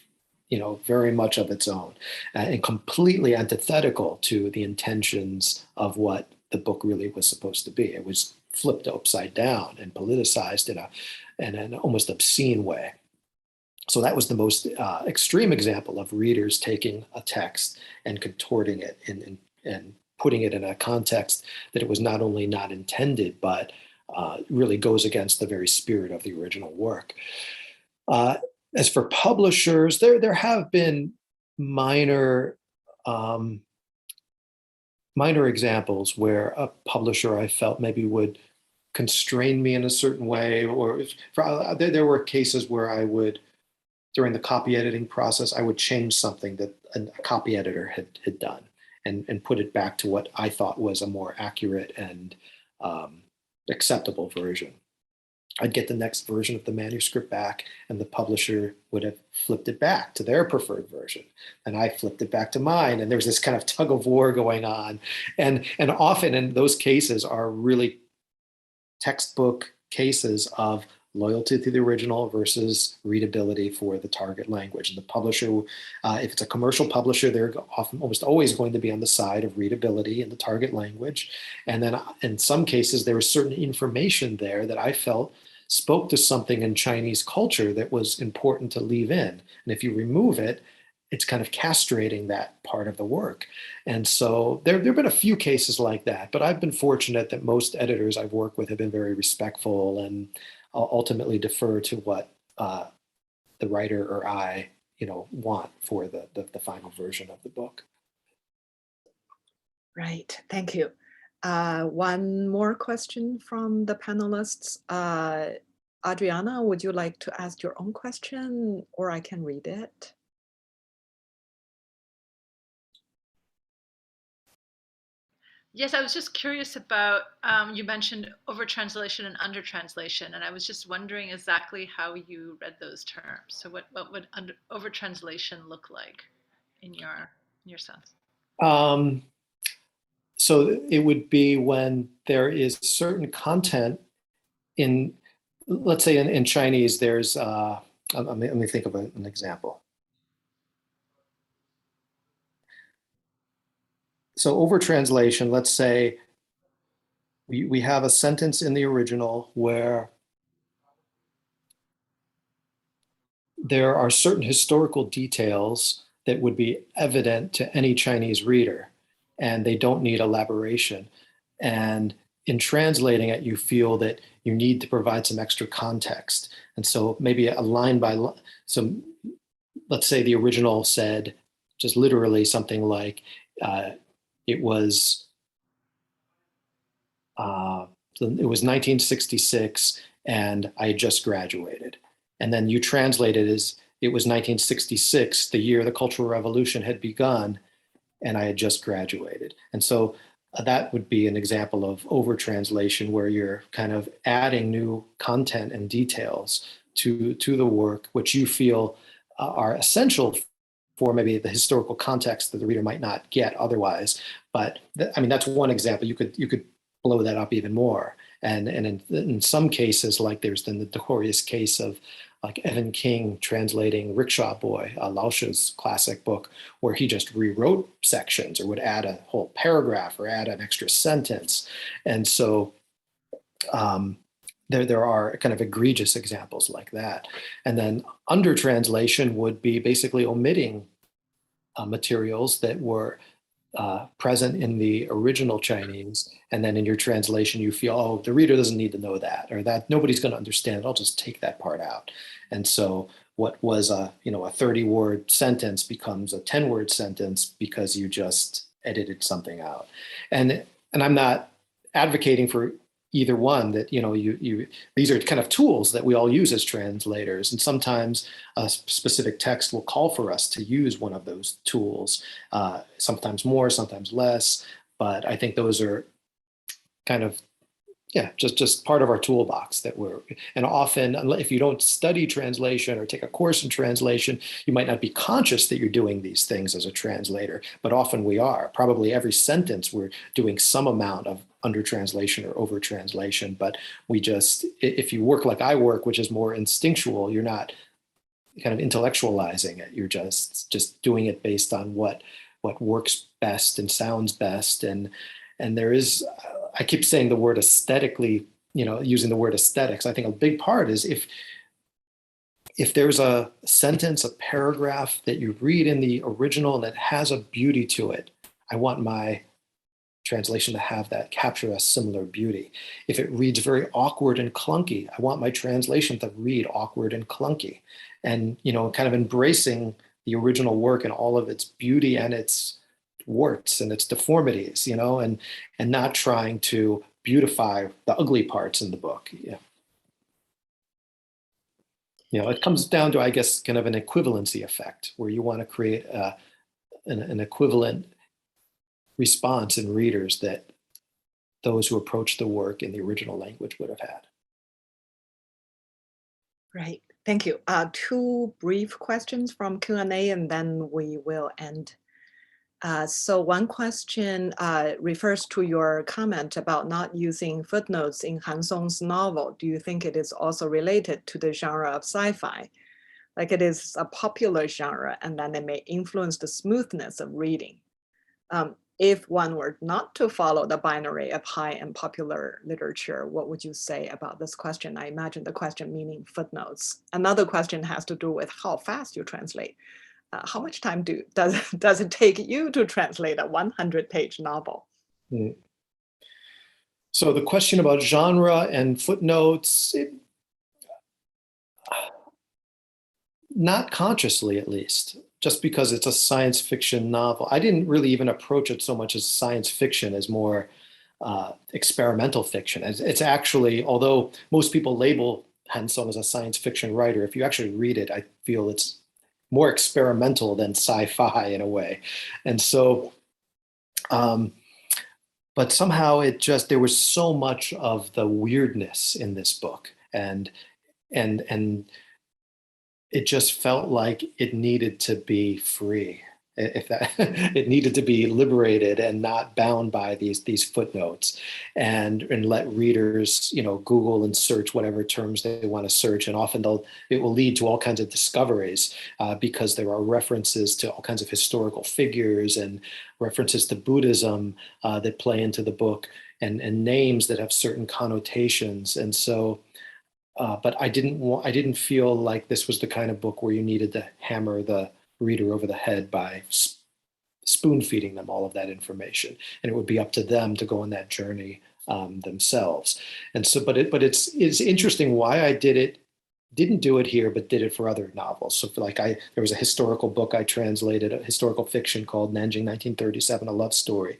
very much of its own, and completely antithetical to the intentions of what the book really was supposed to be. It was flipped upside down and politicized in an almost obscene way. So that was the most extreme example of readers taking a text and contorting it and putting it in a context that it was not only not intended, but really goes against the very spirit of the original work. As for publishers, there have been minor minor examples where a publisher I felt maybe would constrain me in a certain way, or there were cases where I would, during the copy editing process, I would change something that a copy editor had done and put it back to what I thought was a more accurate and acceptable version. I'd get the next version of the manuscript back, and the publisher would have flipped it back to their preferred version, and I flipped it back to mine. And there was this kind of tug of war going on, and often in those cases are really textbook cases of loyalty to the original versus readability for the target language. And the publisher, if it's a commercial publisher, they're often almost always going to be on the side of readability in the target language. And then in some cases, there was certain information there that I felt spoke to something in Chinese culture that was important to leave in. And if you remove it, it's kind of castrating that part of the work. And so there have been a few cases like that, but I've been fortunate that most editors I've worked with have been very respectful and ultimately defer to what the writer or I, want for the final version of the book. Right, thank you. One more question from the panelists. Adriana, would you like to ask your own question, or I can read it? Yes, I was just curious about, you mentioned over-translation and under-translation, and I was just wondering exactly how you read those terms. So what would over-translation look like in your sense? So it would be when there is certain content in, let's say in Chinese, there's, let me think of an example. So over translation, let's say we have a sentence in the original where there are certain historical details that would be evident to any Chinese reader, and they don't need elaboration. And in translating it, you feel that you need to provide some extra context. And so maybe a line by line, so let's say the original said just literally something like, it was 1966 and I had just graduated. And then you translate it as it was 1966, the year the Cultural Revolution had begun, and I had just graduated. And so that would be an example of over-translation where you're kind of adding new content and details to the work, which you feel are essential for maybe the historical context that the reader might not get otherwise. But I mean, that's one example. You could blow that up even more. And in some cases, like there's the notorious case of like Evan King translating Rickshaw Boy, Lao She's classic book, where he just rewrote sections or would add a whole paragraph or add an extra sentence. And so there are kind of egregious examples like that. And then under translation would be basically omitting materials that were present in the original Chinese, and then in your translation you feel, oh, the reader doesn't need to know that, or that nobody's going to understand it, I'll just take that part out. And so what was a 30-word sentence becomes a 10-word sentence because you just edited something out. And I'm not advocating for either one, that these are kind of tools that we all use as translators, and sometimes a specific text will call for us to use one of those tools, sometimes more, sometimes less, but I think those are kind of just part of our toolbox that and often if you don't study translation or take a course in translation, you might not be conscious that you're doing these things as a translator, but often we are. Probably every sentence we're doing some amount of under translation or over translation, but if you work like I work, which is more instinctual, you're not kind of intellectualizing it. You're just doing it based on what works best and sounds best. And there is, I keep saying the word aesthetically, using the word aesthetics. I think a big part is if there's a sentence, a paragraph that you read in the original and that has a beauty to it, I want my translation to have that, capture a similar beauty. If it reads very awkward and clunky, I want my translation to read awkward and clunky. And, you know, kind of embracing the original work and all of its beauty and its warts and its deformities, you know, and not trying to beautify the ugly parts in the book. Yeah. You know, it comes down to, I guess, kind of an equivalency effect where you want to create an equivalent response in readers that those who approach the work in the original language would have had. Right, thank you. Two brief questions from Q&A and then we will end. So one question refers to your comment about not using footnotes in Han Song's novel. Do you think it is also related to the genre of sci-fi? Like it is a popular genre and then it may influence the smoothness of reading. If one were not to follow the binary of high and popular literature, what would you say about this question? I imagine the question meaning footnotes. Another question has to do with how fast you translate. How much time does it take you to translate a 100-page novel? Mm. So the question about genre and footnotes, not consciously at least, just because it's a science fiction novel. I didn't really even approach it so much as science fiction as more experimental fiction. It's actually, although most people label Han Song as a science fiction writer, if you actually read it, I feel it's more experimental than sci-fi in a way. And so, but somehow there was so much of the weirdness in this book, and it just felt like it needed to be free. It needed to be liberated and not bound by these footnotes, and let readers, you know, Google and search whatever terms they want to search, and often it will lead to all kinds of discoveries because there are references to all kinds of historical figures and references to Buddhism that play into the book, and names that have certain connotations, and so. But I didn't feel like this was the kind of book where you needed to hammer the reader over the head by spoon feeding them all of that information, and it would be up to them to go on that journey themselves. And so, but it's interesting why I didn't do it here, but did it for other novels. So there was a historical book I translated, a historical fiction called Nanjing 1937, A Love Story.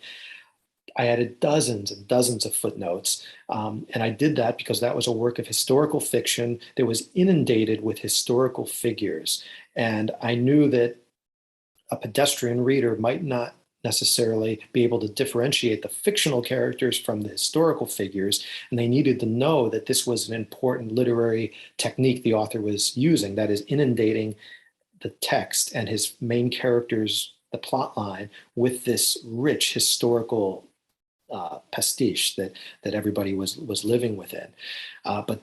I added dozens and dozens of footnotes, and I did that because that was a work of historical fiction that was inundated with historical figures, and I knew that a pedestrian reader might not necessarily be able to differentiate the fictional characters from the historical figures, and they needed to know that this was an important literary technique the author was using, that is inundating the text and his main characters, the plot line, with this rich historical pastiche that everybody was living within. But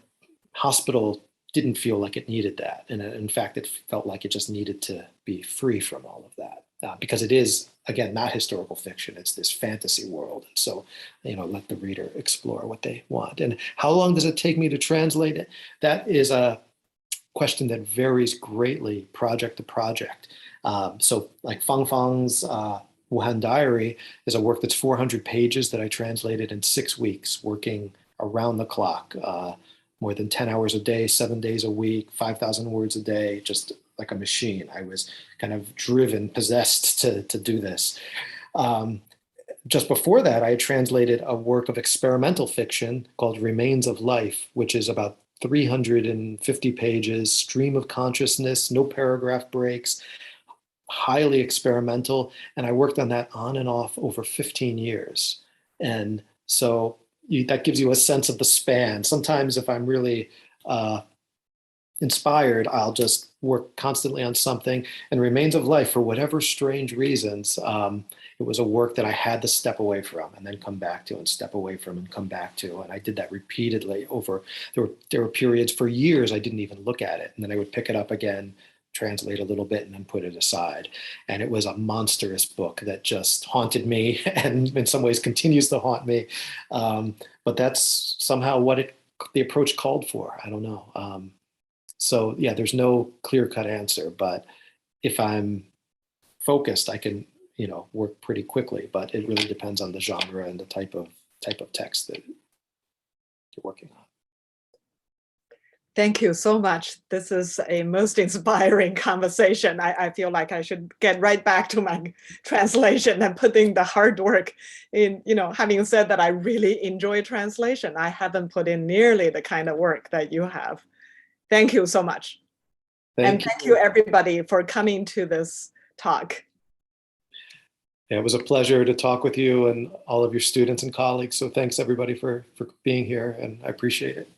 Hospital didn't feel like it needed that. And in fact, it felt like it just needed to be free from all of that because it is, again, not historical fiction. It's this fantasy world. So, you know, let the reader explore what they want. And how long does it take me to translate it? That is a question that varies greatly project to project. So like Fang Fang's Wuhan Diary is a work that's 400 pages that I translated in 6 weeks, working around the clock, more than 10 hours a day, 7 days a week, 5,000 words a day, just like a machine. I was kind of driven, possessed to do this. Just before that, I had translated a work of experimental fiction called Remains of Life, which is about 350 pages, stream of consciousness, no paragraph breaks, highly experimental, and I worked on that on and off over 15 years. And so that gives you a sense of the span. Sometimes if I'm really inspired, I'll just work constantly on something. And Remains of Life, for whatever strange reasons, it was a work that I had to step away from and then come back to, and step away from and come back to. And I did that repeatedly there were periods for years I didn't even look at it. And then I would pick it up again, translate a little bit, and then put it aside. And it was a monstrous book that just haunted me, and in some ways continues to haunt me. But that's somehow what the approach called for. I don't know. So yeah, there's no clear-cut answer, but if I'm focused, I can, work pretty quickly, but it really depends on the genre and the type of text that you're working on. Thank you so much. This is a most inspiring conversation. I feel like I should get right back to my translation and putting the hard work in, having said that I really enjoy translation, I haven't put in nearly the kind of work that you have. Thank you so much. Thank you everybody for coming to this talk. Yeah, it was a pleasure to talk with you and all of your students and colleagues. So thanks everybody for being here, and I appreciate it.